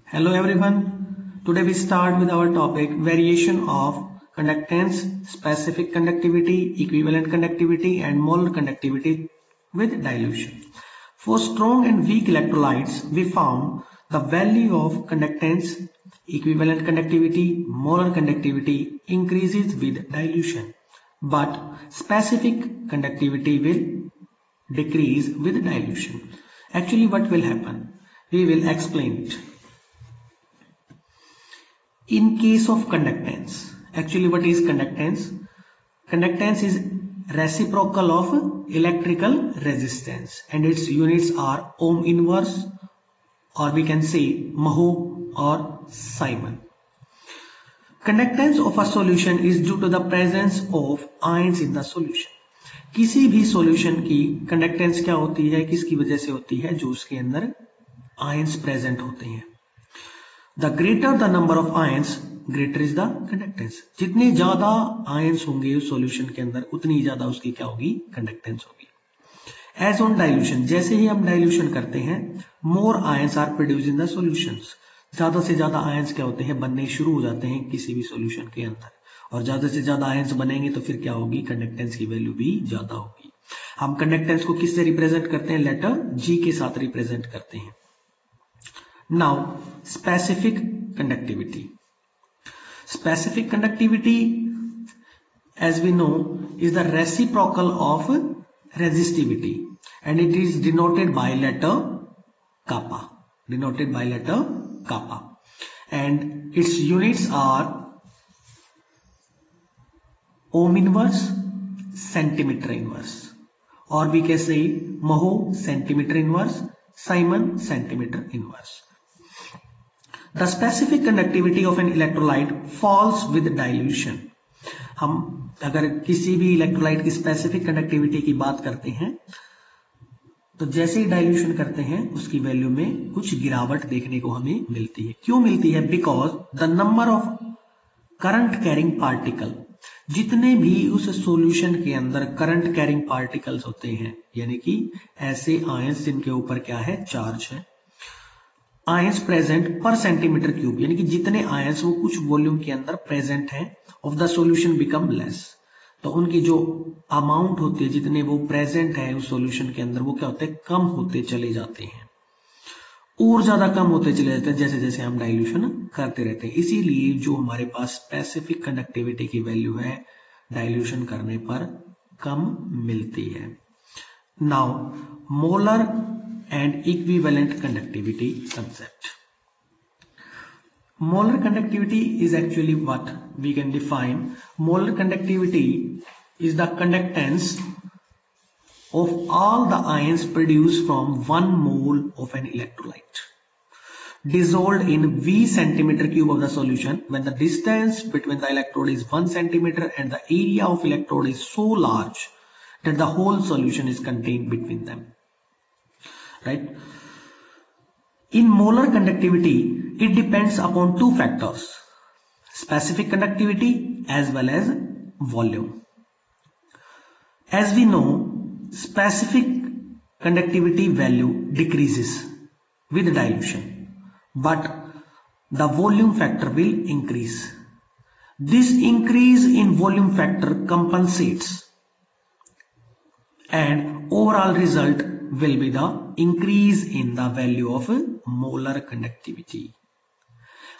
Hello everyone. Today we start with our topic variation of conductance, specific conductivity, equivalent conductivity and molar conductivity with dilution. For strong and weak electrolytes, we found the value of conductance, equivalent conductivity, molar conductivity increases with dilution, but specific conductivity will decrease with dilution. Actually, what will happen? We will explain it. In case of conductance, actually what is conductance? Conductance is reciprocal of electrical resistance and its units are ohm inverse, or we can say mho or Simon. Conductance of a solution is due to the presence of ions in the solution. किसी भी solution की conductance क्या होती है, किसकी वजह से होती है? जो उसके अंदर ions present होते हैं. The greater the number of ions, greater is the conductance. जितने ज्यादा ions होंगे उस solution के अंदर उतनी ज्यादा उसकी क्या होगी? Conductance होगी. As on dilution, जैसे ही हम dilution करते हैं, more ions are produced in the solutions. ज्यादा से ज्यादा ions क्या होते हैं? बनने शुरू हो जाते हैं किसी भी solution के अंदर, और ज्यादा से ज्यादा ions बनेंगे तो फिर क्या होगी? Conductance की वैल्यू भी ज्यादा होगी. हम conductance को किससे रिप्रेजेंट करते हैं? लेटर G के साथ रिप्रेजेंट करते हैं. Now, specific conductivity. Specific conductivity, as we know, is the reciprocal of resistivity, and it is denoted by letter kappa. Denoted by letter kappa, and its units are ohm inverse, centimeter inverse, or we can say mho centimeter inverse, Simon centimeter inverse. The specific conductivity of an electrolyte falls with dilution. हम अगर किसी भी electrolyte की specific conductivity की बात करते हैं तो जैसे ही डाइल्यूशन करते हैं उसकी वैल्यू में कुछ गिरावट देखने को हमें मिलती है. क्यों मिलती है? Because the number of current carrying particle, जितने भी उस सॉल्यूशन के अंदर करंट कैरिंग पार्टिकल्स होते हैं, यानी कि ऐसे आयंस जिनके ऊपर क्या है? चार्ज है. आयंस प्रेजेंट पर सेंटीमीटर क्यूब, यानी कि जितने आयंस वो कुछ वॉल्यूम के अंदर प्रेजेंट हैं, of the solution become less. तो उनकी जो अमाउंट होती है, जितने वो प्रेजेंट है उस सॉल्यूशन के अंदर, वो क्या होते हैं? कम होते चले जाते हैं, और ज्यादा कम होते चले जाते हैं जैसे जैसे हम डाइल्यूशन करते रहते हैं. इसीलिए जो हमारे पास स्पेसिफिक कंडक्टिविटी की वैल्यू है, डाइल्यूशन करने पर कम मिलती है. Now molar and equivalent conductivity concept. Molar conductivity is actually what we can define. Molar conductivity is the conductance of all the ions produced from 1 mole of an electrolyte dissolved in V centimeter cube of the solution when the distance between the electrode is 1 centimeter and the area of electrode is so large that the whole solution is contained between them. Right? In molar conductivity, it depends upon two factors: specific conductivity as well as volume. As we know, specific conductivity value decreases with dilution, but the volume factor will increase. This increase in volume factor compensates, and overall result will be the increase in the value of molar conductivity.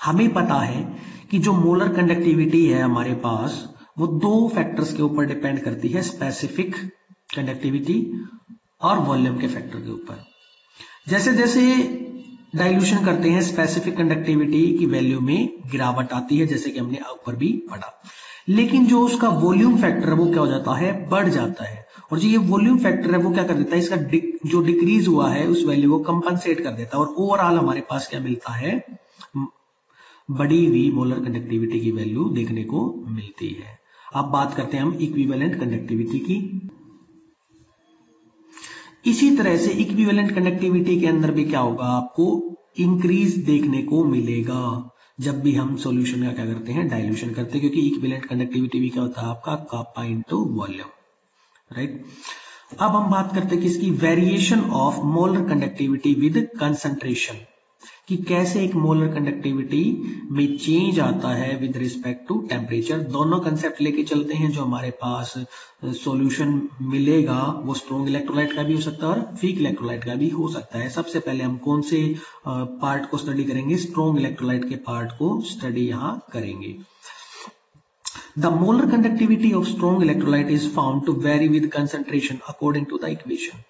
हमें पता है कि जो molar conductivity है हमारे पास, वो दो factors के ऊपर डिपेंड करती है, स्पेसिफिक कंडक्टिविटी और वॉल्यूम के फैक्टर के ऊपर. जैसे जैसे डाइल्यूशन करते हैं स्पेसिफिक कंडक्टिविटी की वैल्यू में गिरावट आती है, जैसे कि हमने ऊपर भी पढ़ा. लेकिन जो उसका वॉल्यूम फैक्टर है वो क्या हो जाता है? बढ़ जाता है. और जो ये वॉल्यूम फैक्टर है वो क्या कर देता है? इसका जो डिक्रीज हुआ है उस वैल्यू को कंपनसेट कर देता है, और ओवरऑल हमारे पास क्या मिलता है? बड़ी हुई मोलर कंडक्टिविटी की वैल्यू देखने को मिलती है. अब बात करते हैं हम इक्विवेलेंट कंडक्टिविटी की. इसी तरह से इक्विवेलेंट कंडक्टिविटी के अंदर भी क्या होगा? आपको इंक्रीज देखने को मिलेगा जब भी हम सॉल्यूशन का क्या करते हैं? डाइल्यूशन करते हैं, क्योंकि इक्विवेलेंट कंडक्टिविटी भी क्या होता है? आपका kappa इनटू वॉल्यूम. राइट? अब हम बात करते हैं किसकी? Variation of molar conductivity with concentration. कि कैसे एक मोलर कंडक्टिविटी में चेंज आता है विद रिस्पेक्ट टू टेम्परेचर। दोनों कंसेप्ट लेके चलते हैं। जो हमारे पास सॉल्यूशन मिलेगा वो स्ट्रॉन्ग इलेक्ट्रोलाइट का भी हो सकता है और वीक इलेक्ट्रोलाइट का भी हो सकता है। सबसे पहले हम कौन से पार्ट को स्टडी करेंगे? स्ट्रॉन्ग इलेक्ट्रोलाइट के पार्ट को स्टडी यहां करेंगे। The molar conductivity of strong electrolyte is found to vary with concentration according to the equation.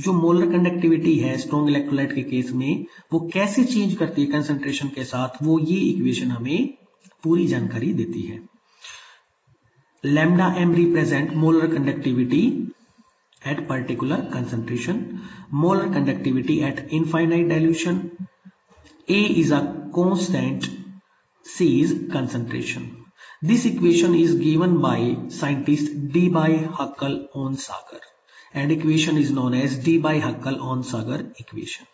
जो मोलर कंडक्टिविटी है स्ट्रॉन्ग इलेक्ट्रोलाइट के केस में वो कैसे चेंज करती है कंसंट्रेशन के साथ, वो ये इक्वेशन हमें पूरी जानकारी देती है। Lambda M represent molar conductivity at particular concentration, molar conductivity at infinite dilution, A is a constant, C is concentration. This equation is given by scientist D. by Huckel-on-Sager and equation is known as D. by Huckel-on-Sager equation,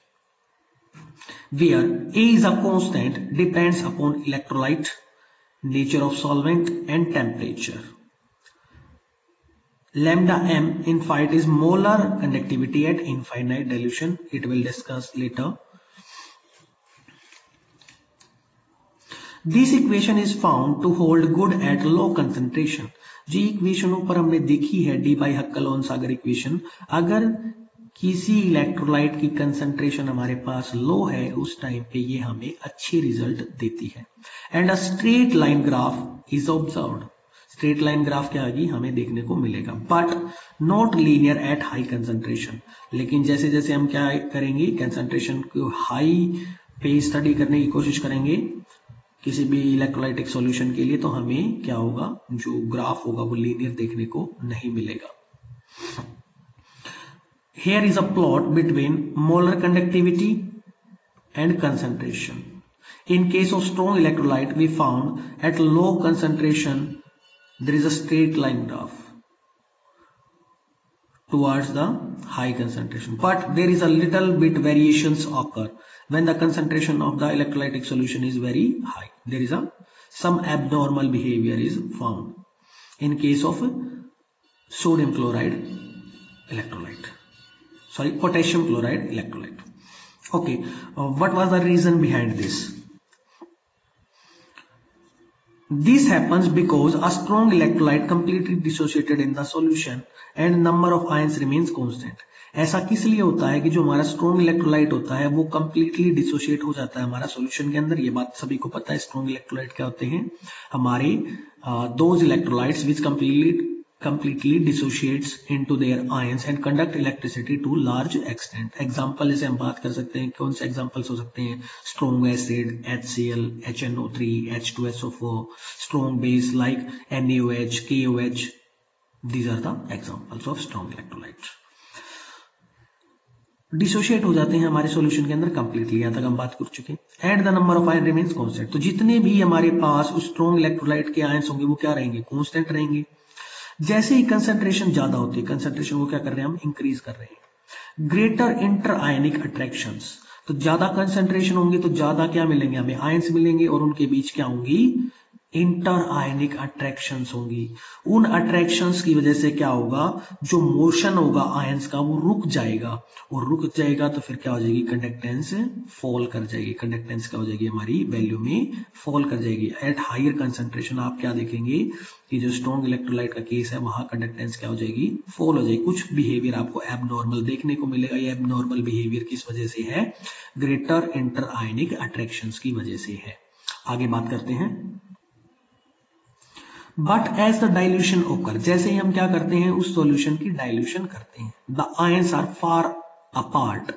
where A is a constant depends upon electrolyte, nature of solvent and temperature. Lambda m infinite is molar conductivity at infinite dilution. It will discuss later. This equation is found to hold good at low concentration. जी equation ऊपर हमने देखी है D by हक्कल-ऑन-सागर equation. अगर किसी electrolyte की concentration हमारे पास लो है उस टाइम पे ये हमें अच्छी रिजल्ट देती है। And a straight line graph is observed. Straight line graph क्या आगे हमें देखने को मिलेगा, but not linear at high concentration. लेकिन जैसे जैसे हम क्या करेंगे कंसंट्रेशन को हाई पे स्टडी करने की कोशिश करेंगे किसी भी इलेक्ट्रोलाइटिक सॉल्यूशन के लिए, तो हमें क्या होगा, जो ग्राफ होगा वो लीनियर देखने को नहीं मिलेगा। Here is a plot between molar conductivity and concentration. In case of strong electrolyte, we found at low concentration there is a straight line graph towards the high concentration, but there is a little bit variations occur when the concentration of the electrolytic solution is very high. There is some abnormal behavior is found in case of sodium chloride electrolyte, sorry, potassium chloride electrolyte. Okay, what was the reason behind this? This happens because a strong electrolyte completely dissociated in the solution and number of ions remains constant. ऐसा किस लिए होता है कि जो हमारा strong electrolyte होता है वो कंप्लीटली डिसोशिएट हो जाता है हमारा सॉल्यूशन के अंदर। ये बात सभी को पता है। स्ट्रॉन्ग इलेक्ट्रोलाइट क्या होते हैं? हमारे those electrolytes which completely dissociates into their ions and conduct electricity to large extent. Example जैसे हम बात कर सकते हैं, कौन से एग्जाम्पल्स हो सकते हैं? Strong acid HCl, HNO3, H2SO4, strong base like NaOH, KOH. These are the examples of strong electrolytes. Dissociate हो जाते हैं हमारे सॉल्यूशन के अंदर कंप्लीटली, यहां तक हम बात कर चुके हैं। And the number of ion remains constant. तो जितने भी हमारे पास स्ट्रॉन्ग इलेक्ट्रोलाइट के आयंस होंगे वो क्या रहेंगे? कांस्टेंट रहेंगे। जैसे ही कंसंट्रेशन ज्यादा होती है, कंसंट्रेशन को क्या कर रहे हैं हम? इंक्रीज कर रहे हैं। ग्रेटर इंटर आयनिक अट्रैक्शंस, तो ज्यादा कंसंट्रेशन होंगे तो ज्यादा क्या मिलेंगे हमें? आयंस मिलेंगे और उनके बीच क्या होंगी? इंटर आयनिक अट्रैक्शंस होंगी। उन अट्रैक्शंस की वजह से क्या होगा? जो मोशन होगा आयंस का वो रुक जाएगा, और रुक जाएगा तो फिर क्या हो जाएगी? कंडक्टेंस फॉल कर जाएगी। कंडक्टेंस क्या हो जाएगी? हमारी वैल्यू में फॉल कर जाएगी। एट हायर कंसंट्रेशन आप क्या देखेंगे कि जो स्ट्रॉन्ग इलेक्ट्रोलाइट का केस है वहां कंडक्टेंस क्या हो जाएगी? फॉल हो जाएगी। कुछ बिहेवियर आपको एबनॉर्मल देखने को मिलेगा। ये एबनॉर्मल बिहेवियर किस वजह से है? ग्रेटर इंटर आयनिक अट्रैक्शंस की वजह से है। आगे बात करते हैं। बट एज द डाइल्यूशन ओकर, जैसे ही हम क्या करते हैं उस सॉल्यूशन की डाइल्यूशन करते हैं, the ions are far apart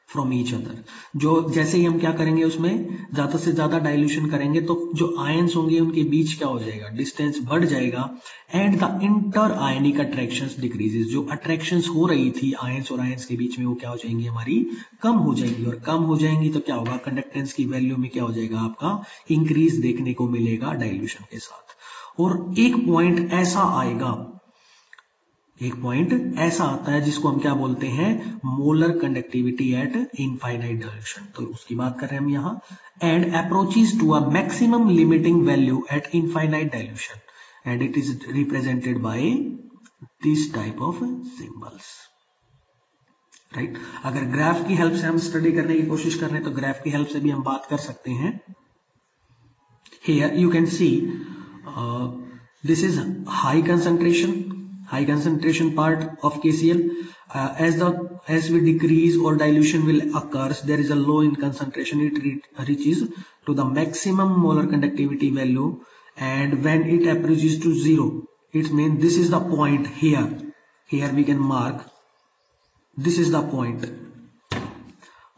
from each other. जो जैसे ही हम क्या करेंगे उसमें ज्यादा से ज्यादा डाइल्यूशन करेंगे तो जो आयंस होंगे उनके बीच क्या हो जाएगा? डिस्टेंस बढ़ जाएगा। And the inter ionic attractions decreases. जो अट्रैक्शंस हो रही थी आयंस और आयंस के बीच में वो क्या हो जाएंगी? हमारी कम हो जाएंगी। और कम हो जाएंगी तो क्या होगा? कंडक्टेंस की वैल्यू में क्या हो जाएगा? आपका इंक्रीज देखने को मिलेगा डाइल्यूशन के साथ। और एक पॉइंट ऐसा आएगा, एक पॉइंट ऐसा आता है जिसको हम क्या बोलते हैं? Molar conductivity at infinite dilution. तो उसकी बात कर रहे हैं हम यहां। And approaches to a maximum limiting value at infinite dilution and it is represented by this type of symbols. Right. अगर ग्राफ की हेल्प से हम स्टडी करने की कोशिश कर रहे हैं तो ग्राफ की हेल्प से भी हम बात कर सकते हैं। Here you can see this is high concentration part of KCl. As we decrease or dilution will occurs, there is a low in concentration. It reaches to the maximum molar conductivity value, and when it approaches to zero, it means this is the point here. Here we can mark this is the point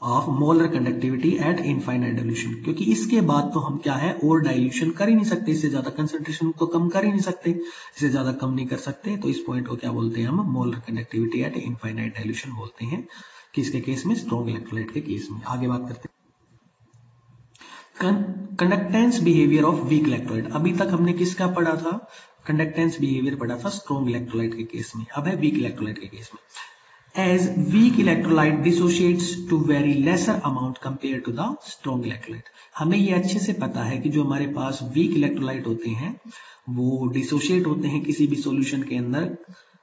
of molar conductivity at infinite dilution, क्योंकि इसके बाद तो हम क्या है और dilution कर ही नहीं सकते, इससे ज्यादा कंसंट्रेशन तो कम कर ही नहीं सकते, इससे ज्यादा कम नहीं कर सकते, तो इस पॉइंट को क्या बोलते हैं हम molar conductivity at infinite dilution बोलते हैं। किसके केस में? स्ट्रॉन्ग इलेक्ट्रोलाइट के केस में। आगे बात करते हैं conductance behaviour of weak electrolyte. अभी तक हमने किसका पढ़ा था? कंडक्टेंस बिहेवियर पढ़ा था स्ट्रॉन्ग इलेक्ट्रोलाइट के केस में। अब है वीक इलेक्ट्रोलाइट के केस में। As weak electrolyte dissociates to very lesser amount compared to the strong electrolyte. हमें ये अच्छे से पता है कि जो हमारे पास वीक इलेक्ट्रोलाइट होते हैं वो डिसोशिएट होते हैं किसी भी सॉल्यूशन के अंदर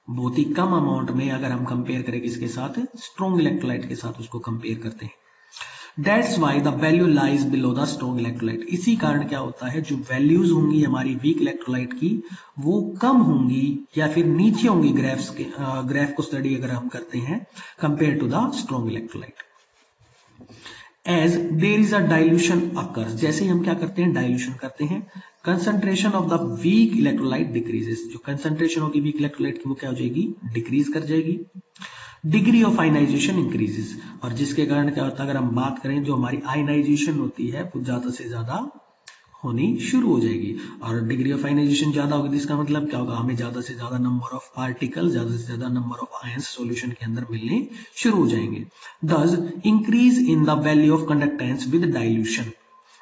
बहुत ही कम अमाउंट में, अगर हम कंपेयर करें किसके साथ? स्ट्रॉन्ग इलेक्ट्रोलाइट के साथ उसको कंपेयर करते हैं। That's why the value lies below the strong electrolyte. इसी कारण क्या होता है, जो वैल्यूज होंगी हमारी वीक इलेक्ट्रोलाइट की वो कम होंगी या फिर नीचे होंगी ग्राफ को स्टडी अगर हम करते हैं compare to the strong electrolyte. As there is a dilution occurs, जैसे ही हम क्या करते हैं? डाइल्यूशन करते हैं, concentration of the weak electrolyte decreases. जो कंसंट्रेशन होगी वीक इलेक्ट्रोलाइट की वो क्या हो जाएगी? डिक्रीज कर जाएगी। डिग्री ऑफ आयनाइजेशन इंक्रीजेस, और जिसके कारण क्या होता है, अगर हम बात करें जो हमारी आयनाइजेशन होती है वो ज्यादा से ज्यादा होनी शुरू हो जाएगी। और डिग्री ऑफ आयनाइजेशन ज्यादा होगी, इसका मतलब क्या होगा? हमें ज्यादा से ज्यादा नंबर ऑफ पार्टिकल, ज्यादा से ज्यादा नंबर ऑफ आयंस सॉल्यूशन के अंदर मिलने शुरू हो जाएंगे। दस increase in the value of conductance with dilution.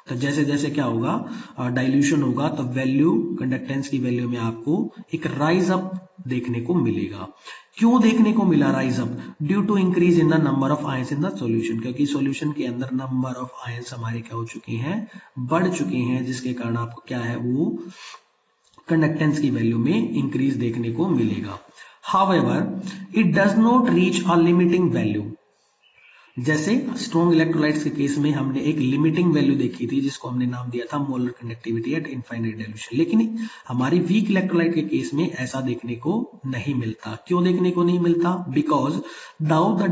तो जैसे जैसे क्या होगा? डाइल्यूशन होगा तो वैल्यू, कंडक्टेंस की वैल्यू में आपको एक राइज अप देखने को मिलेगा। क्यों देखने को मिला rise up? Due to increase in the number of ions in the solution, क्योंकि सॉल्यूशन के अंदर नंबर ऑफ आयंस हमारे क्या हो चुके हैं? बढ़ चुके हैं, जिसके कारण आपको क्या है वो कंडक्टेंस की वैल्यू में इंक्रीज देखने को मिलेगा। However it does not reach a limiting value. जैसे स्ट्रॉन्ग इलेक्ट्रोलाइट्स के केस में हमने एक लिमिटिंग वैल्यू देखी थी जिसको हमने नाम दिया था molar conductivity at infinite dilution, लेकिन हमारी वीक इलेक्ट्रोलाइट के केस में ऐसा देखने को नहीं मिलता। क्यों देखने को नहीं मिलता? Because now the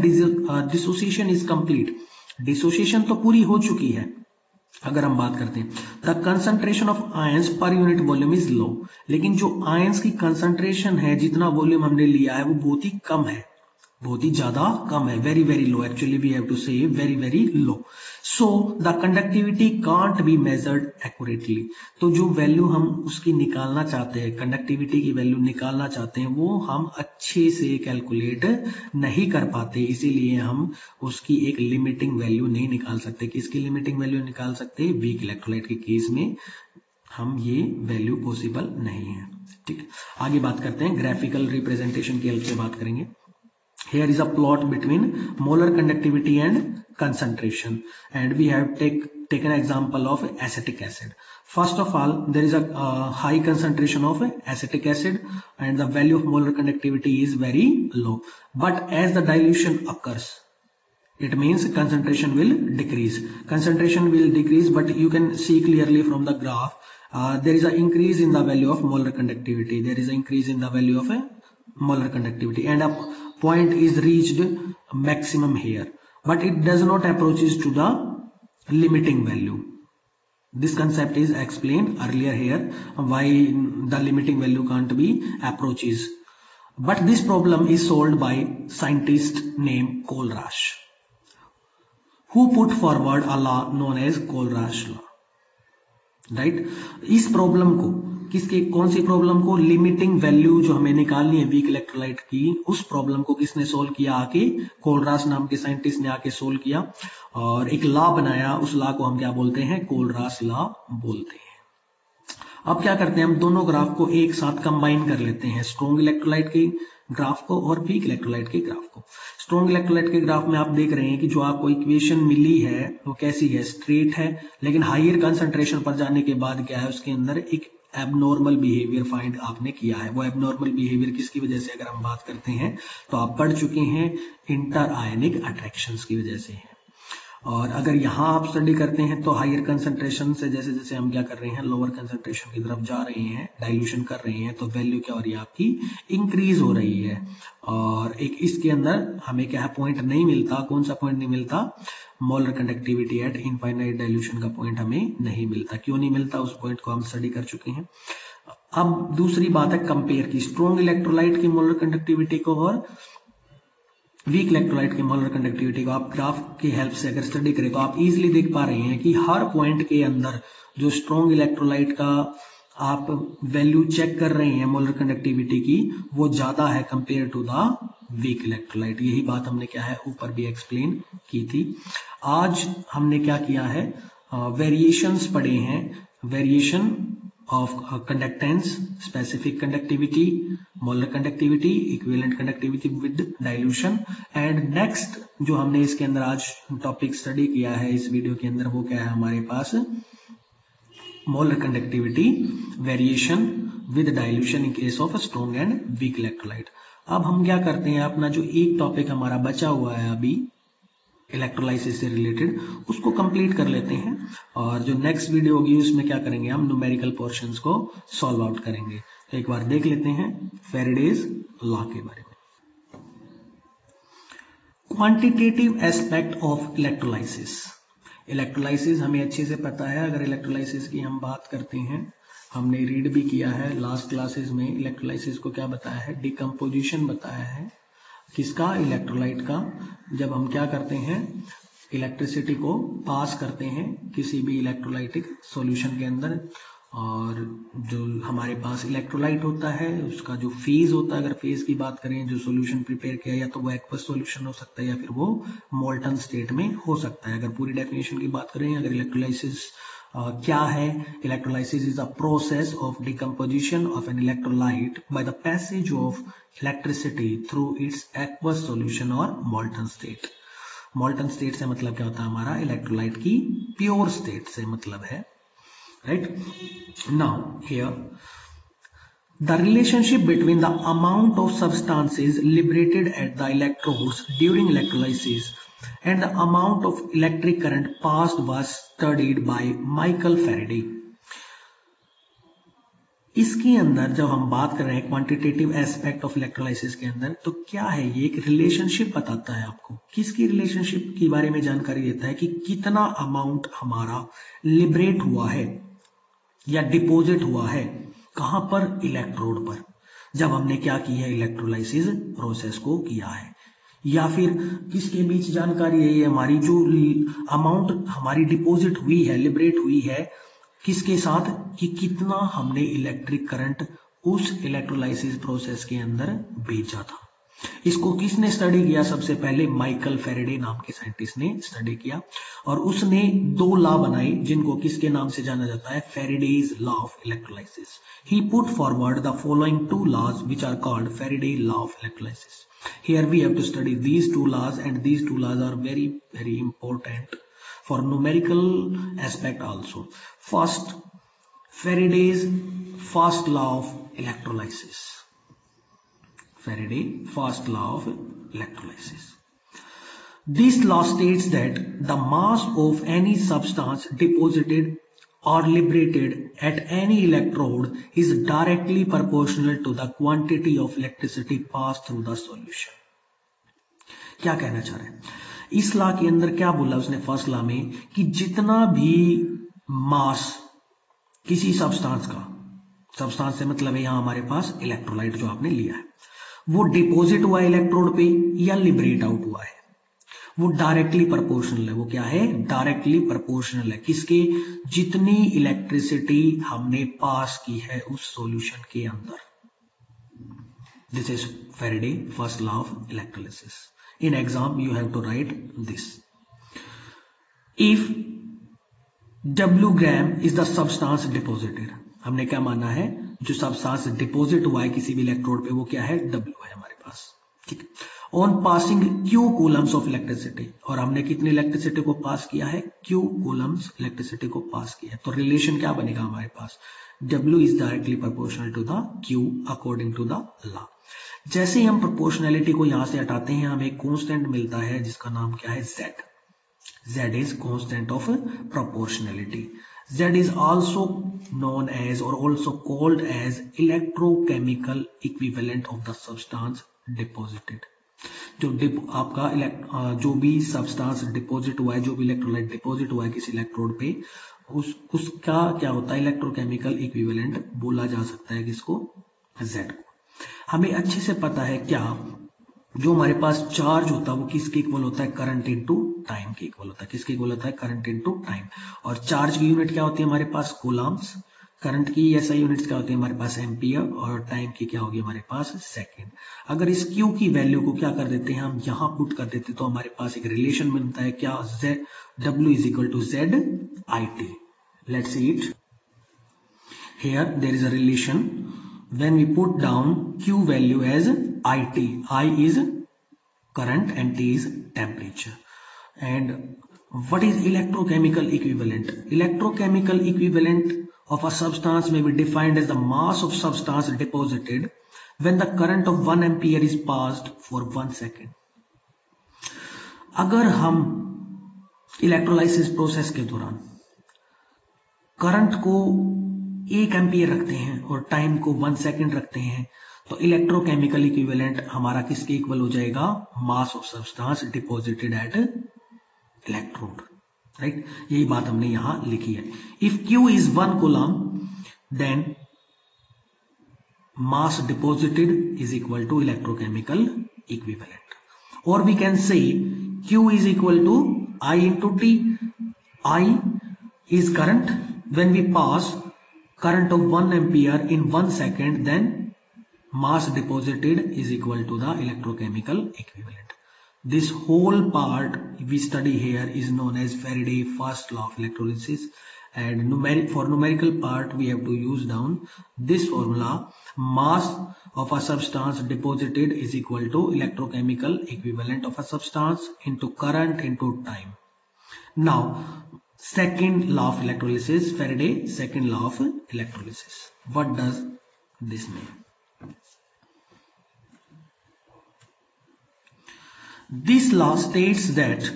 dissociation is complete. Dissociation तो पूरी हो चुकी है। अगर हम बात करते हैं the concentration of ions per unit volume is low, लेकिन जो आयंस की कंसंट्रेशन है, जितना वॉल्यूम हमने लिया है वो बहुत ही कम है, बहुत ही ज्यादा कम है, very very low, actually we have to say very very low. So the conductivity can't be measured accurately. तो जो वैल्यू हम उसकी निकालना चाहते हैं, कंडक्टिविटी की वैल्यू निकालना चाहते हैं, वो हम अच्छे से कैलकुलेट नहीं कर पाते, इसीलिए हम उसकी एक लिमिटिंग वैल्यू नहीं निकाल सकते। किसकी लिमिटिंग वैल्यू निकाल सकते? वीक इलेक्ट्रोलाइट के केस में हम ये वैल्यू पॉसिबल नहीं है। ठीक है, आगे बात करते हैं, ग्राफिकल रिप्रेजेंटेशन की हेल्प से बात करेंगे। Here is a plot between molar conductivity and concentration, and we have taken example of acetic acid. First of all, there is a high concentration of acetic acid and the value of molar conductivity is very low. But as the dilution occurs, it means concentration will decrease. Concentration will decrease, but you can see clearly from the graph, there is an increase in the value of molar conductivity. There is an increase in the value of molar conductivity, and a point is reached maximum here, but it does not approaches to the limiting value. This concept is explained earlier here, why the limiting value can't be approaches. But this problem is solved by scientist named Kohlraasch, who put forward a law known as Kohlraasch law. Right, इस problem को कौन सी problem को? Limiting value जो हमें निकालनी है week electrolyte की, उस प्रॉब्लम को किसने सोल्व किया? आके कोलराश नाम के साइंटिस्ट ने आके सोल्व किया और एक लॉ बनाया। उस लॉ को हम क्या बोलते हैं? कोलराश लॉ बोलते हैं। अब क्या करते हैं, हम दोनों ग्राफ को एक साथ कंबाइन कर लेते हैं, स्ट्रॉन्ग इलेक्ट्रोलाइट के ग्राफ को और वीक इलेक्ट्रोलाइट के ग्राफ को। स्ट्रॉन्ग इलेक्ट्रोलाइट के ग्राफ में आप देख रहे हैं कि जो आपको इक्वेशन मिली है वो कैसी है? स्ट्रेट है, लेकिन हायर कंसंट्रेशन पर जाने के बाद क्या है, उसके अंदर एक एबनॉर्मल बिहेवियर फाइंड आपने किया है। वो एबनॉर्मल बिहेवियर किसकी वजह से अगर हम बात करते हैं तो आप पढ़ चुके हैं, इंटर आयनिक अट्रैक्शंस की वजह से है। और अगर यहाँ आप स्टडी करते हैं तो हायर कंसंट्रेशन से जैसे जैसे हम क्या कर रहे हैं, लोअर कंसंट्रेशन की तरफ जा रहे हैं, डाइल्यूशन कर रहे हैं, तो वैल्यू क्या हो रही है आपकी, इंक्रीज हो रही है। और एक इसके अंदर हमें क्या है, पॉइंट नहीं मिलता। कौन सा पॉइंट नहीं मिलता, molar conductivity at infinite dilution का पॉइंट हमें नहीं मिलता। क्यों नहीं मिलता, उस पॉइंट को हम स्टडी कर चुके हैं। अब दूसरी बात है कंपेयर की, स्ट्रॉन्ग इलेक्ट्रोलाइट की मोलर कंडक्टिविटी को और वीक इलेक्ट्रोलाइट की मोलर कंडक्टिविटी को आप ग्राफ की हेल्प से अगर स्टडी करें तो आप इजीली देख पा रहे हैं कि हर पॉइंट के अंदर जो स्ट्रॉन्ग इलेक्ट्रोलाइट का आप वैल्यू चेक कर रहे हैं मोलर कंडक्टिविटी की, वो ज्यादा है compare to the weak electrolyte. यही बात हमने क्या है ऊपर भी एक्सप्लेन की थी। आज हमने क्या किया है, वेरिएशंस पढ़े हैं, variation of conductance, specific conductivity, molar conductivity, equivalent conductivity with dilution, and next जो हमने इसके अंदर आज टॉपिक स्टडी किया है इस वीडियो के अंदर, वो क्या है हमारे पास, molar conductivity variation with dilution in case of strong and weak electrolyte। अब हम क्या करते हैं, अपना जो एक टॉपिक हमारा बचा हुआ है अभी इलेक्ट्रोलाइसिस से रिलेटेड, उसको कंप्लीट कर लेते हैं, और जो नेक्स्ट वीडियो होगी उसमें क्या करेंगे, हम न्यूमेरिकल पोर्शंस को सॉल्व आउट करेंगे। तो एक बार देख लेते हैं फैराडेज लॉ के बारे में। Quantitative aspect of electrolysis. Electrolysis हमें अच्छे से पता है। अगर इलेक्ट्रोलाइसिस की हम बात करते हैं, हमने रीड भी किया है लास्ट क्लासेस में, इलेक्ट्रोलाइसिस को क्या बताया है, डिकम्पोजिशन बताया है। किसका, इलेक्ट्रोलाइट का। जब हम क्या करते हैं, इलेक्ट्रिसिटी को पास करते हैं किसी भी इलेक्ट्रोलाइटिक सॉल्यूशन के अंदर, और जो हमारे पास इलेक्ट्रोलाइट होता है उसका जो फेज होता है, अगर फेज की बात करें, जो सॉल्यूशन प्रिपेयर किया, या तो वो एक्वस सॉल्यूशन हो सकता है या फिर वो मोल्टन स्टेट में हो सकता है। अगर पूरी डेफिनेशन की बात करें, अगर इलेक्ट्रोलाइसिस क्या है, electrolysis is a process of decomposition of an electrolyte by the passage of electricity through it's aqueous solution और मोल्टन स्टेट। मोल्टन स्टेट से मतलब क्या होता है हमारा, इलेक्ट्रोलाइट की प्योर स्टेट से मतलब है, right. Now here the relationship between the amount of substances liberated at the electrodes during electrolysis and the amount of electric current passed was studied by Michael Faraday। इसके अंदर जब हम बात कर रहे हैं क्वांटिटेटिव एस्पेक्ट ऑफ इलेक्ट्रोलाइसिस के अंदर, तो क्या है ये, एक रिलेशनशिप बताता है आपको। किसकी रिलेशनशिप के बारे में जानकारी देता है कि कितना अमाउंट हमारा लिबरेट हुआ है या डिपोजिट हुआ है, कहां पर, इलेक्ट्रोड पर, जब हमने क्या की है, इलेक्ट्रोलाइसिस प्रोसेस को किया है। या फिर किसके बीच जानकारी है, हमारी जो अमाउंट हमारी डिपॉजिट हुई है, लिबरेट हुई है, किसके साथ, कि कितना हमने इलेक्ट्रिक करंट उस इलेक्ट्रोलाइसिस प्रोसेस के अंदर भेजा था। इसको किसने स्टडी किया, सबसे पहले माइकल फैराडे नाम के साइंटिस्ट ने स्टडी किया, और उसने दो लॉ बनाए जिनको किसके नाम से जाना जाता है, Faraday's law of electrolysis. He put forward the following two laws which are called Faraday law of electrolysis. Here we have to study these two laws, and these two laws are very very important for numerical aspect also. First, Faraday's first law of electrolysis. Faraday first law of electrolysis. This law states that the mass of any substance deposited or liberated at any electrode is directly proportional to the quantity of electricity passed through the solution. क्या कहना चाह रहे हैं इस law के अंदर, क्या बोला उसने फर्स्ट लॉ में, कि जितना भी मास किसी सब्सटेंस का, सब्सटेंस से मतलब है यहां हमारे पास इलेक्ट्रोलाइट जो आपने लिया है, वो डिपॉजिट हुआ है इलेक्ट्रोड पे या लिबरेट आउट हुआ है, वो डायरेक्टली प्रोपोर्शनल है। वो क्या है, डायरेक्टली प्रोपोर्शनल है किसके, जितनी इलेक्ट्रिसिटी हमने पास की है उस सॉल्यूशन के अंदर। This is Faraday first law of electrolysis. In exam, you have to write this. If W gram is the substance deposited, हमने क्या माना है, जो सब्सटेंस डिपोजिट हुआ है किसी भी इलेक्ट्रोड पे वो क्या है, W है हमारे पास, ठीक है। On passing Q Coulomb's of electricity, और हमने कितनी इलेक्ट्रिसिटी को पास किया है, Q कूलम्स इलेक्ट्रिसिटी को पास किया है। तो रिलेशन क्या बनेगा हमारे पास, W is directly proportional to the Q according to the law. जैसे ही हम प्रोपोर्शनैलिटी को यहां से हटाते हैं हमें कांस्टेंट मिलता है जिसका नाम क्या है, Z. Z is constant of proportionality. Z is also known as or also called as electrochemical equivalent of the substance deposited. जो आपका जो भी सब्सटेंस डिपॉजिट हुआ है, जो भी इलेक्ट्रोलाइट डिपॉजिट हुआ है किसी इलेक्ट्रोड पे, उसका क्या होता है, इलेक्ट्रोकेमिकल इक्विवेलेंट बोला जा सकता है किसको, Z को। हमें अच्छे से पता है क्या, जो हमारे पास चार्ज होता है वो किसके इक्वल होता है, करंट इनटू टाइम के इक्वल होता है। किसके इक्वल होता है, करंट इनटू टाइम। और चार्ज की यूनिट क्या होती है हमारे पास, कूलम्स। करंट की ऐसा यूनिट्स क्या होती है हमारे पास, एम्पियर। और टाइम की क्या होगी हमारे पास, सेकंड। अगर इस Q की वैल्यू को क्या कर देते हैं हम, यहां पुट कर देते तो हमारे पास एक रिलेशन मिलता है क्या, W is equal to Z IT। Let's see it here, there is a relation when we put down Q value as IT. I is current and T is temperature. And what is electrochemical equivalent? Electrochemical equivalent of a substance may be defined as the mass of substance deposited when the current of 1 ampere is passed for 1 second. अगर हम electrolysis process के दौरान current को 1 ampere रखते हैं और time को 1 second रखते हैं, तो इलेक्ट्रोकेमिकल इक्विवेलेंट हमारा किसके इक्वल हो जाएगा, mass of substance deposited at electrode. Right, यही बात हमने यहां लिखी है। If Q is 1 coulomb then mass deposited is equal to electrochemical equivalent. और we can say Q is equal to I into T। I is current. When we pass current of 1 ampere in 1 second, then mass deposited is equal to the electrochemical equivalent. This whole part we study here is known as Faraday's first law of electrolysis, and for numerical part we have to use down this formula. Mass of a substance deposited is equal to electrochemical equivalent of a substance into current into time. Now second law of electrolysis, Faraday's second law of electrolysis. What does this mean? This law states that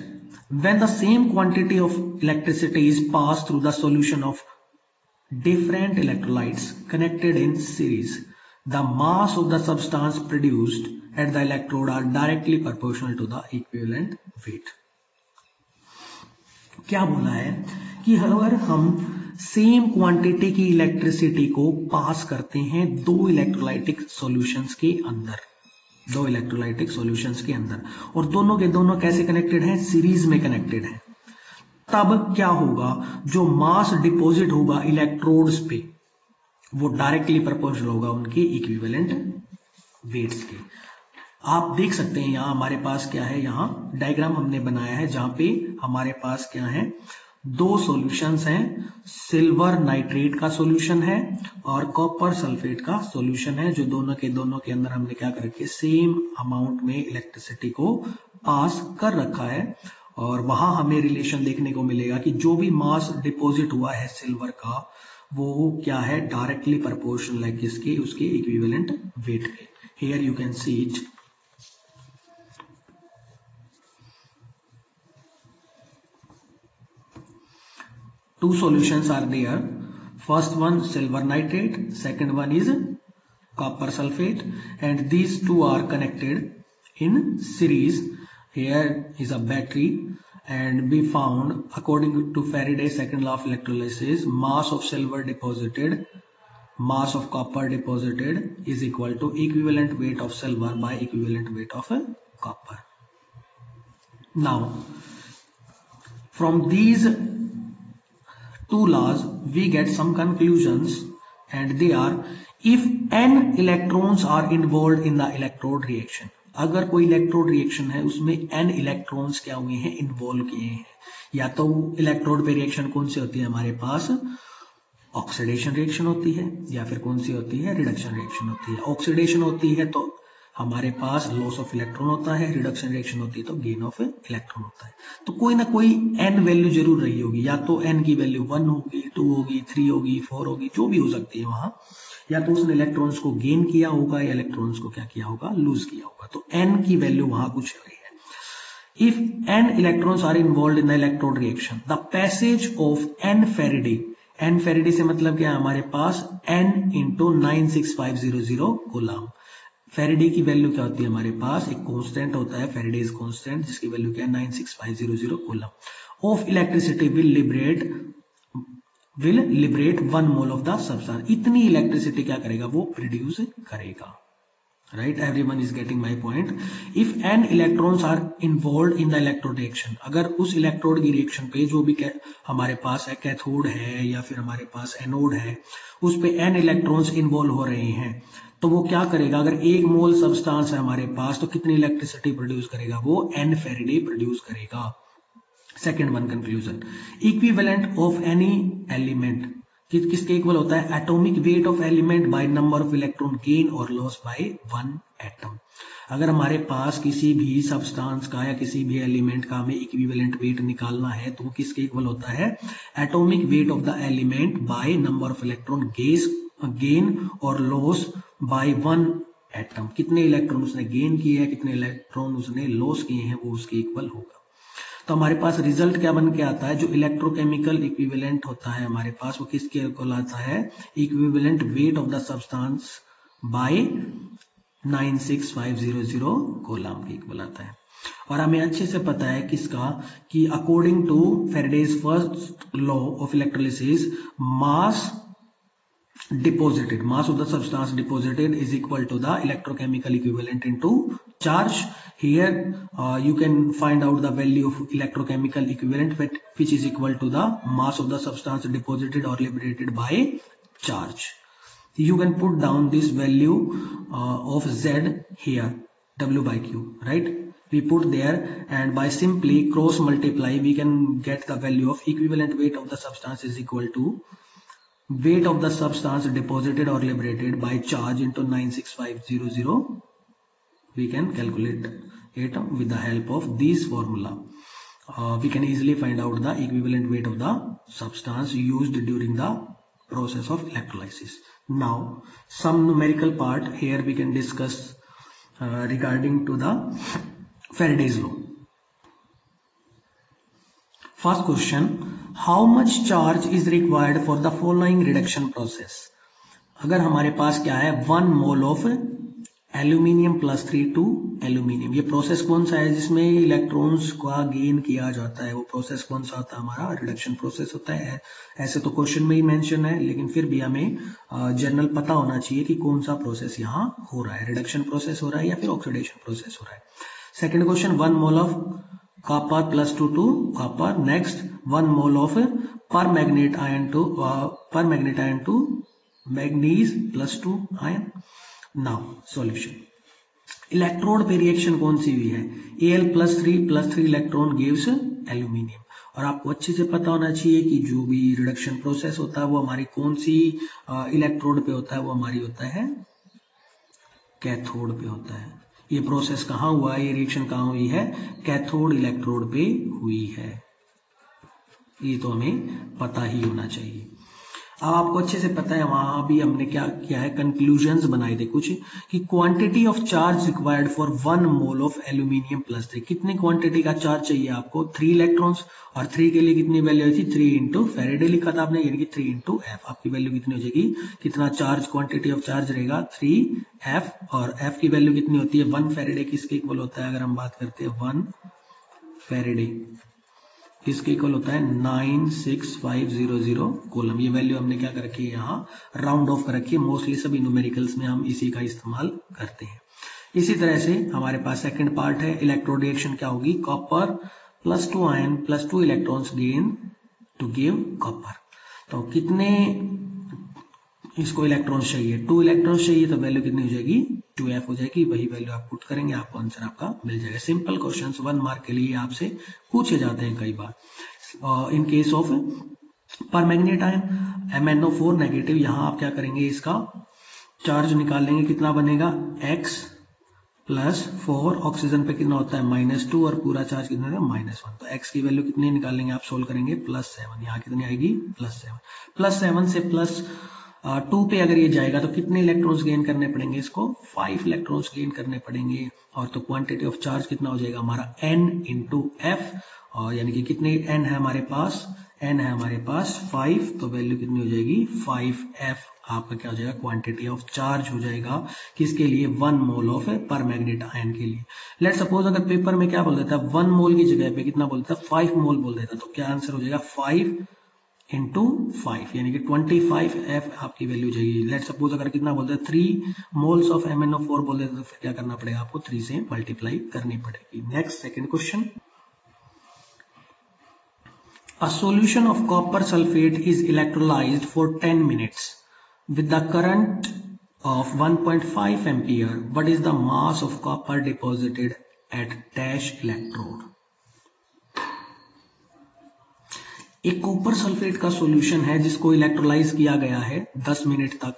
when the same quantity of electricity is passed through the solution of different electrolytes connected in series, the mass of the substance produced at the electrode are directly proportional to the equivalent weight. क्या बोला है कि अगर हम same quantity की electricity को पास करते हैं दो इलेक्ट्रोलाइटिक सॉल्यूशंस के अंदर, और दोनों के दोनों कैसे कनेक्टेड हैं, सीरीज में कनेक्टेड हैं, तब क्या होगा, जो मास डिपॉजिट होगा इलेक्ट्रोड्स पे वो डायरेक्टली प्रोपोर्शनल होगा उनके इक्विवेलेंट वेट्स के। आप देख सकते हैं यहां हमारे पास क्या है, यहां डायग्राम हमने बनाया है जहां पे हमारे पास क्या है, दो सॉल्यूशंस हैं, सिल्वर नाइट्रेट का सॉल्यूशन है और कॉपर सल्फेट का सॉल्यूशन है, जो दोनों के अंदर हमने क्या कर रखी है, सेम अमाउंट में इलेक्ट्रिसिटी को पास कर रखा है। और वहां हमें रिलेशन देखने को मिलेगा कि जो भी मास डिपॉजिट हुआ है सिल्वर का वो क्या है, डायरेक्टली प्रोपोर्शनल है किसके, उसके इक्विवेलेंट वेट के। Here you can see it. Two solutions are there. First one silver nitrate, second one is copper sulfate, and these two are connected in series. Here is a battery, and we found according to Faraday's second law of electrolysis, mass of silver deposited, mass of copper deposited is equal to equivalent weight of silver by equivalent weight of copper. Now from these two laws we get some conclusions, and they are, if n electrons are involved in the electrode reaction, अगर कोई electrode reaction है उसमें n electrons क्या हुए हैं, involve किए हैं, या तो इलेक्ट्रोड पे रिएक्शन कौन सी होती है हमारे पास, ऑक्सीडेशन रिएक्शन होती है, या फिर कौन सी होती है, रिडक्शन रिएक्शन होती है। ऑक्सीडेशन होती है तो हमारे पास लॉस ऑफ इलेक्ट्रॉन होता है, रिडक्शन रिएक्शन होती है तो गेन ऑफ इलेक्ट्रॉन होता है। तो कोई ना कोई n वैल्यू जरूर रही होगी, या तो n की वैल्यू 1 होगी, 2 होगी, 3 होगी, 4 होगी, जो भी हो सकती है वहां, या तो उसने इलेक्ट्रॉन्स को गेन किया होगा या इलेक्ट्रॉन्स को क्या किया होगा, लूज किया होगा। तो n की वैल्यू वहां कुछ रही है। If n electrons are involved in the electrode reaction, the passage of n Faraday से मतलब क्या है हमारे पास n into 96500 कूलम। फेरेडे की वैल्यू क्या होती है हमारे पास, एक कांस्टेंट होता है फेरेडेज कांस्टेंट, जिसकी वैल्यू क्या है 96500 coulomb of electricity will liberate 1 mole of the substance. इतनी इलेक्ट्रिसिटी क्या करेगा, वो प्रोड्यूस करेगा। Right, everyone is getting my point. If n electrons are involved in the electrode reaction, अगर उस इलेक्ट्रोड की रिएक्शन पे जो भी हमारे पास है, कैथोड है या फिर हमारे पास एनोड है, उस पे n इलेक्ट्रॉन्स इन्वॉल्व हो रहे हैं, तो वो क्या करेगा, अगर 1 मोल सब्सटेंस है हमारे पास तो कितनी इलेक्ट्रिसिटी प्रोड्यूस करेगा, वो n फैराडे प्रोड्यूस करेगा। Second one conclusion, equivalent of any element किसके इक्वल होता है, atomic weight of element by number of electron gain और लॉस बाय 1 एटम। अगर हमारे पास किसी भी सब्सटेंस का या किसी भी एलिमेंट का हमें इक्विवेलेंट वेट निकालना है तो वो किसके इक्वल होता है, atomic weight of the element by number of electron gain और लॉस बाय 1 एटम। कितने इलेक्ट्रॉन उसने गेन किए हैं, कितने इलेक्ट्रॉन उसने लॉस किए हैं, वो उसके इक्वल होगा। तो हमारे पास रिजल्ट क्या बन के आता है, जो इलेक्ट्रोकेमिकल इक्विवेलेंट होता है हमारे पास, वो किसके इक्वल आता है, equivalent weight of the substance by 96500 coulomb के इक्वल आता है। और हमें अच्छे से पता है किसका, कि according to Faraday's first law of electrolysis, mass of the substance deposited is equal to the electrochemical equivalent into charge. Here you can find out the value of electrochemical equivalent, which is equal to the mass of the substance deposited or liberated by charge. You can put down this value of Z here, W by Q, right? We put there, and by simply cross multiply we can get the value of equivalent weight of the substance is equal to weight of the substance deposited or liberated by charge into 96500. We can calculate it with the help of this formula. We can easily find out the equivalent weight of the substance used during the process of electrolysis. Now some numerical part here we can discuss regarding to the Faraday's law. First question, how much charge is required for the following reduction process? अगर हमारे पास क्या है, 1 mole of aluminium +3 to aluminium. ये process कौन सा है जिसमें electrons का गेन किया जाता है, वो प्रोसेस कौन सा होता है, हमारा रिडक्शन प्रोसेस होता है। ऐसे तो क्वेश्चन में ही मेंशन है, लेकिन फिर भी हमें जनरल पता होना चाहिए कि कौन सा प्रोसेस यहाँ हो रहा है, रिडक्शन प्रोसेस हो रहा है या फिर ऑक्सीडेशन प्रोसेस हो रहा है। Second question, 1 mole of copper +2 to copper. Next, 1 mole of permanganate ion to manganese +2 ion. Now solution. Electrode पे रिएक्शन कौन सी हुई है, Al+3 इलेक्ट्रॉन गिव्स एल्यूमिनियम। और आपको अच्छे से पता होना चाहिए कि जो भी रिडक्शन प्रोसेस होता है वो हमारी कौन सी इलेक्ट्रोड पे होता है, वो हमारी होता है कैथोड पे होता है। ये प्रोसेस कहाँ हुआ है, ये रिएक्शन कहाँ हुई है, कैथोड इलेक्ट्रोड पे हुई है। ये तो हमें पता ही होना चाहिए। अब आपको अच्छे से पता है, वहां भी हमने क्या किया है, कंक्लूजन्स बनाए थे कुछ, कि quantity of charge required for 1 mole of aluminium +3। कितनी क्वांटिटी का चार्ज चाहिए आपको, 3 इलेक्ट्रॉन्स, और 3 के लिए कितनी वैल्यू आई थी, 3 इंटू फैराडे लिखा था आपने, यानी कि 3 इंटू एफ। आपकी वैल्यू कितनी हो जाएगी, कितना चार्ज, क्वांटिटी ऑफ चार्ज रहेगा 3F, और F की वैल्यू कितनी होती है, 1 फैराडे किसके इक्वल होता है, अगर हम बात करते हैं 1 फैराडे किसके इक्वल होता है, 96500 कूलम। ये वैल्यू हमने क्या कर रखी है, यहाँ राउंड ऑफ कर रखी है। मोस्टली सभी न्यूमेरिकल्स में हम इसी का इस्तेमाल करते हैं। इसी तरह से हमारे पास सेकंड पार्ट है, इलेक्ट्रोड रिएक्शन क्या होगी, copper +2 ion +2 electrons gain to give copper. तो कितने इसको इलेक्ट्रॉन्स चाहिए, 2 इलेक्ट्रॉन्स चाहिए, तो वैल्यू कितनी हो जाएगी, 2F हो जाएगी। वही वैल्यू आप पुट करेंगे, आपको आंसर आपका मिल जाएगा। सिंपल क्वेश्चंस 1 मार्क के लिए आपसे पूछे जाते हैं कई बार। In case of permanganate ion MnO4 negative, यहां आप क्या करेंगे, इसका चार्ज निकाल लेंगे, कितना बनेगा, X +4, ऑक्सीजन पे कितना होता है -2 और पूरा चार्ज कितना है -1। तो x की वैल्यू कितनी निकालेंगे आप, सोल्व करेंगे +7, यहाँ कितनी आएगी +7। +7 से +2 पे अगर ये जाएगा तो कितने इलेक्ट्रॉन्स गेन करने पड़ेंगे, इसको 5 इलेक्ट्रॉन्स गेन करने पड़ेंगे। और तो क्वांटिटी ऑफ चार्ज कितना हो जाएगा हमारा n × f, और यानी कि कितने n है हमारे पास, n है हमारे पास 5, तो वैल्यू कितनी हो जाएगी 5f आपका क्या हो जाएगा, क्वांटिटी ऑफ चार्ज हो जाएगा। किसके लिए, 1 मोल ऑफ पर मैग्नेट आयन के लिए। लेट सपोज अगर पेपर में क्या बोल देता है, 1 मोल की जगह पे कितना बोल देता है, 5 मोल बोल देता, तो क्या आंसर हो जाएगा 5 × 5, यानी कि 25f आपकी वैल्यू जाएगी। लेट सपोज अगर कितना बोलते हैं 3 मोल्स ऑफ MnO4 बोल देते, तो फिर क्या करना पड़ेगा आपको, 3 से मल्टीप्लाई करनी पड़ेगी। Next second question, a solution of copper sulfate is electrolyzed for 10 minutes with the current of 1.5 ampere. What is the mass of copper deposited at dash electrode? एक कॉपर सल्फेट का सॉल्यूशन है जिसको electrolysed किया गया है 10 minute तक,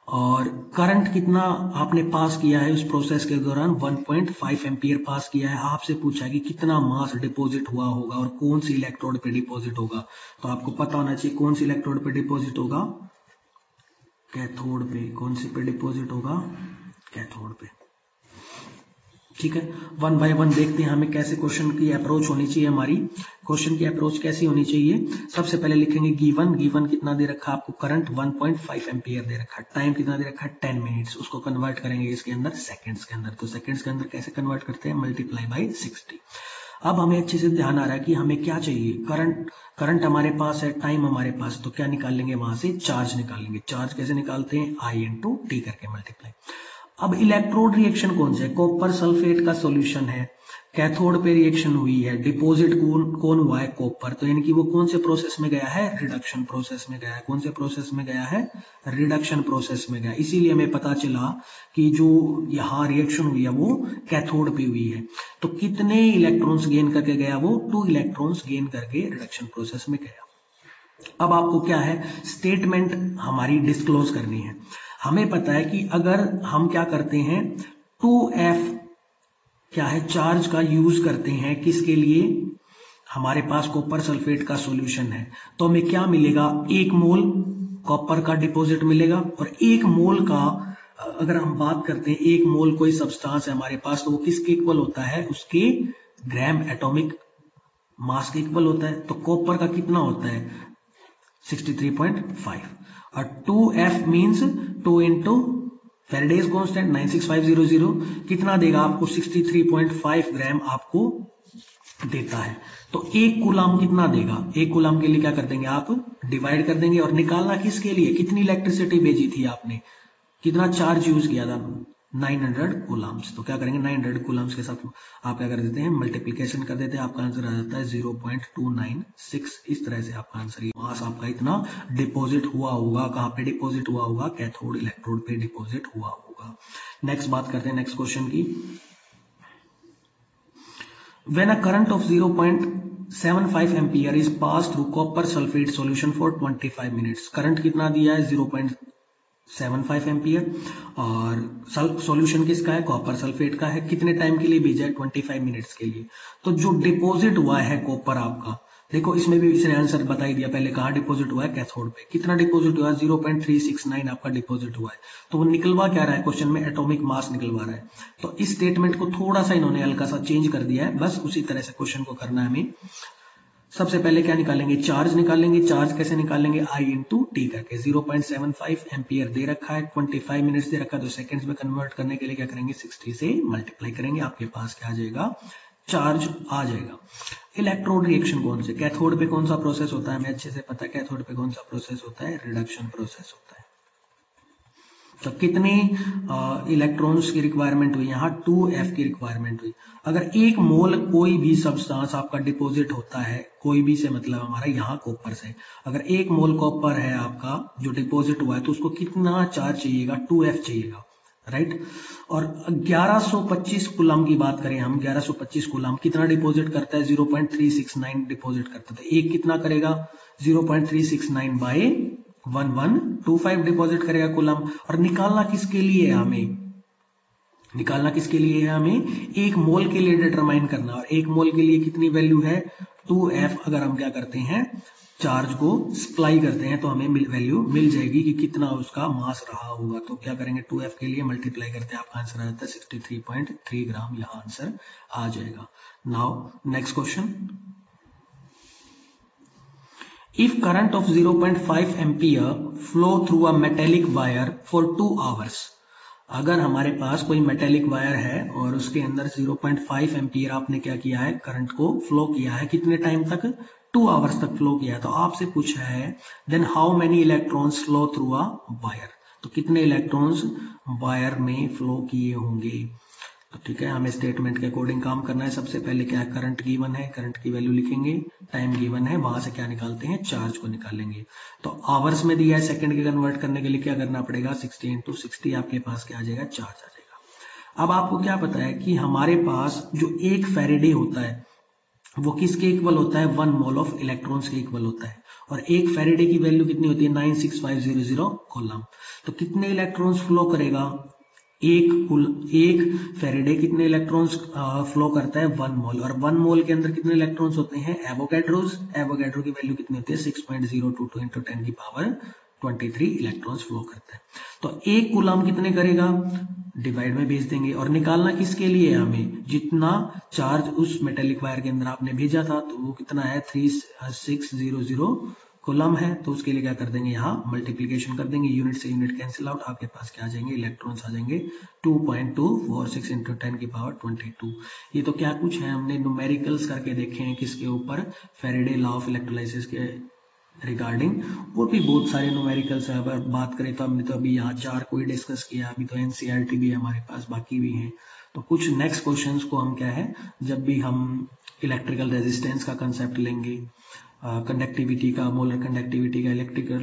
और current कितना आपने पास किया है उस प्रोसेस के दौरान, 1.5 एम्पियर पास किया है। आपसे पूछा है कि कितना मास डिपॉजिट हुआ होगा और कौन सी इलेक्ट्रोड पे डिपॉजिट होगा। तो आपको पता होना चाहिए कौन सी इलेक्ट्रोड पे डिपॉजिट होगा, कैथोड पे। कौन सी पे डिपॉजिट होगा, कैथोड पे। ठीक है, 1 बाय 1 देखते हैं हमें कैसे क्वेश्चन की अप्रोच होनी चाहिए। हमारी क्वेश्चन की अप्रोच कैसी होनी चाहिए, सबसे पहले लिखेंगे गिवन कितना दे रखा है आपको, करंट 1.5 एम्पियर दे रखा है, टाइम कितना दे रखा है 10 मिनट्स, उसको कन्वर्ट करेंगे इसके अंदर सेकंड्स के अंदर। तो सेकंड्स के अंदर कैसे कन्वर्ट करते हैं, मल्टीप्लाई बाय 60। अब हमें अच्छे से ध्यान आ रहा है कि हमें क्या चाहिए, करंट हमारे पास है, टाइम हमारे पास, तो क्या निकाल लेंगे वहां से, चार्ज निकाल लेंगे। चार्ज कैसे निकालते हैं, I × t करके मल्टीप्लाई। अब इलेक्ट्रोड रिएक्शन कौन सा है, कॉपर सल्फेट का सॉल्यूशन है, कैथोड पे रिएक्शन हुई है, डिपॉजिट कौन हुआ है, कॉपर। तो यानी कि वो कौन से प्रोसेस में गया है, रिडक्शन प्रोसेस में गया है। कौन से प्रोसेस में गया है, रिडक्शन प्रोसेस में गया। इसीलिए हमें पता चला कि जो यहाँ रिएक्शन हुई है वो कैथोड पे हुई है। तो कितने इलेक्ट्रॉन्स गेन करके गया वो, 2 इलेक्ट्रॉन्स गेन करके रिडक्शन प्रोसेस में गया। अब आपको क्या है, स्टेटमेंट हमारी डिस्क्लोज करनी है। हमें पता है कि अगर हम क्या करते हैं, 2f क्या है, चार्ज का यूज करते हैं किसके लिए, हमारे पास कॉपर सल्फेट का सॉल्यूशन है, तो हमें क्या मिलेगा, 1 मोल कॉपर का डिपॉजिट मिलेगा। और 1 मोल का अगर हम बात करते हैं, 1 मोल कोई सब्सटेंस है हमारे पास, तो वो किसके इक्वल होता है, उसके ग्राम एटॉमिक मास के इक्वल होता है। तो कॉपर का कितना होता है, 63.5, और 2f मीन्स 2 × फैराडेज कांस्टेंट 96500 कितना देगा आपको, 63.5 ग्राम आपको देता है। तो 1 कूलाम कितना देगा, 1 कूलाम के लिए क्या कर देंगे आप, डिवाइड कर देंगे। और निकालना किसके लिए, कितनी इलेक्ट्रिसिटी भेजी थी आपने, कितना चार्ज यूज किया था, 900 कूलाम्स। तो क्या करेंगे, 900 कूलाम्स के साथ आप क्या कर देते हैं, मल्टीप्लीकेशन कर देते हैं, आपका आंसर आ जाता है 0.296। इस तरह से आपका आंसर, मास आपका इतना डिपॉजिट हुआ होगा। कहाँ पे डिपॉजिट हुआ होगा, कैथोड इलेक्ट्रोड पे डिपॉजिट हुआ होगा। नेक्स्ट बात करते हैं नेक्स्ट क्वेश्चन की। When a current of 0.75 ampere is passed through copper sulfate solution for 25 minutes, current कितना दिया है 0.75 एम्पियर, और सॉल्यूशन किसका है, कॉपर सल्फेट का है। कितने टाइम के लिए भेजा है, 25 मिनट्स के लिए। तो जो डिपॉजिट हुआ है कॉपर आपका, देखो इसमें भी इसने आंसर बता ही दिया पहले, कहाँ डिपॉजिट हुआ है, कैथोड पे। कितना डिपॉजिट हुआ है, 0.369 आपका डिपॉजिट हुआ है। तो वो निकलवा क्या रहा है, क्वेश्चन में एटॉमिक मास निकलवा रहा है। तो इस स्टेटमेंट को थोड़ा सा इन्होंने हल्का सा चेंज कर दिया है, बस उसी तरह से क्वेश्चन को करना है हमें। सबसे पहले क्या निकालेंगे, चार्ज निकालेंगे। चार्ज कैसे निकालेंगे, I × t करके। 0.75 एम्पियर दे रखा है, 25 मिनट्स दे रखा है, तो सेकंड्स में कन्वर्ट करने के लिए क्या करेंगे, 60 से मल्टीप्लाई करेंगे, आपके पास क्या आ जाएगा, चार्ज आ जाएगा। इलेक्ट्रोड रिएक्शन कौन से, कैथोड पे कौन सा प्रोसेस होता है, हमें अच्छे से पता है कैथोड पे कौन सा प्रोसेस होता है, रिडक्शन प्रोसेस होता है। तो कितने इलेक्ट्रॉन्स की रिक्वायरमेंट हुई, यहाँ 2f की रिक्वायरमेंट हुई। अगर 1 मोल कोई भी सब्सटेंस आपका डिपॉजिट होता है, कोई भी से मतलब हमारा यहाँ कॉपर से, अगर 1 मोल कॉपर है आपका जो डिपॉजिट हुआ है, तो उसको कितना चार्ज चाहिएगा, 2f चाहिएगा, राइट। और 1125 कूलम की बात करें हम, 1125 कूलम कितना डिपॉजिट करता है, 0.369 डिपॉजिट करता है। एक कितना करेगा, 0.369 बाय 1125 डिपॉजिट करेगा कूलम। और निकालना किसके लिए है हमें, निकालना किसके लिए है, हमें एक मोल के लिए डिटरमाइन करना, और एक मोल के लिए कितनी वैल्यू है 2F। अगर हम क्या करते हैं चार्ज को सप्लाई करते हैं तो हमें वैल्यू मिल जाएगी कि कितना उसका मास रहा होगा। तो क्या करेंगे 2F के लिए मल्टीप्लाई करते हैं, आपका आंसर आ जाता है 63.3 ग्राम, यहाँ आंसर आ जाएगा। Now next question, if current of 0.5 ampere flow through a metallic wire for 2 hours, अगर हमारे पास कोई मेटेलिक वायर है और उसके अंदर 0.5 एम्पियर आपने क्या किया है करंट को फ्लो किया है, कितने टाइम तक 2 आवर्स तक फ्लो किया है। तो आपसे पूछा है then how many electrons flow through a wire, तो कितने इलेक्ट्रॉन्स वायर में फ्लो किए होंगे। तो ठीक है, हमें स्टेटमेंट के अकॉर्डिंग काम करना है। सबसे पहले क्या है, करंट गिवन है, करंट की वैल्यू लिखेंगे, टाइम गिवन है, वहां से क्या निकालते हैं चार्ज को निकालेंगे। तो आवर्स में दिया है, सेकंड के कन्वर्ट करने के लिए क्या करना पड़ेगा 60 × 60, आपके पास क्या आ जाएगा चार्ज आ जाएगा। अब आपको क्या पता है कि हमारे पास जो एक फैरेडे होता है वो किसके इक्वल होता है 1 मोल ऑफ इलेक्ट्रॉन्स के इक्वल होता है, और एक फैरेडे की वैल्यू कितनी होती है 96500 कूलम। तो कितने इलेक्ट्रॉन्स फ्लो करेगा, एक फैरेडे कितने इलेक्ट्रॉन्स फ्लो करता है 1 मोल, और 1 मोल के अंदर कितने इलेक्ट्रॉन्स होते हैं एवोगैड्रोस, एवोगैड्रो की वैल्यू कितनी होती है 6.022 × 10 की पावर 23 इलेक्ट्रॉन्स फ्लो करता है। तो एक कूलम कितने करेगा, डिवाइड में भेज देंगे, और निकालना किसके लिए है हमें, जितना चार्ज उस मेटेलिक वायर के अंदर आपने भेजा था तो वो कितना है 3600 कूलम है। तो उसके लिए क्या कर देंगे, यहाँ मल्टीप्लीकेशन कर देंगे, यूनिट से यूनिट कैंसिल आउट, आपके पास क्या आ जाएंगे इलेक्ट्रॉन्स आ जाएंगे 2.246 × 10 की पावर 22। ये तो क्या कुछ है हमने न्यूमेरिकल्स करके देखे हैं किसके ऊपर, फैराडे लॉ ऑफ इलेक्ट्रोलाइसिस के रिगार्डिंग, और भी बहुत सारे न्यूमेरिकल्स है। अगर बात करें तो हमने तो अभी यहाँ 4 को ही डिस्कस किया, अभी तो एनसीईआरटी भी है हमारे पास, बाकी भी हैं। तो कुछ नेक्स्ट क्वेश्चंस को हम क्या है जब भी हम इलेक्ट्रिकल रेजिस्टेंस का कंसेप्ट लेंगे, कंडक्टिविटी का, मोलर कंडक्टिविटी का, इलेक्ट्रिकल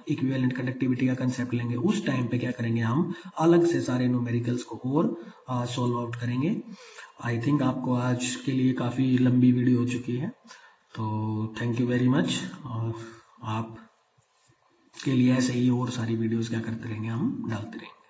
इक्विवेलेंट कंडक्टिविटी का कंसेप्ट लेंगे, उस टाइम पे क्या करेंगे हम अलग से सारे न्यूमेरिकल्स को और सॉल्व आउट करेंगे। आई थिंक आपको आज के लिए काफी लंबी वीडियो हो चुकी है, तो थैंक यू वेरी मच। और आप के लिए ऐसे ही और सारी वीडियोस क्या करते रहेंगे, हम डालते रहेंगे।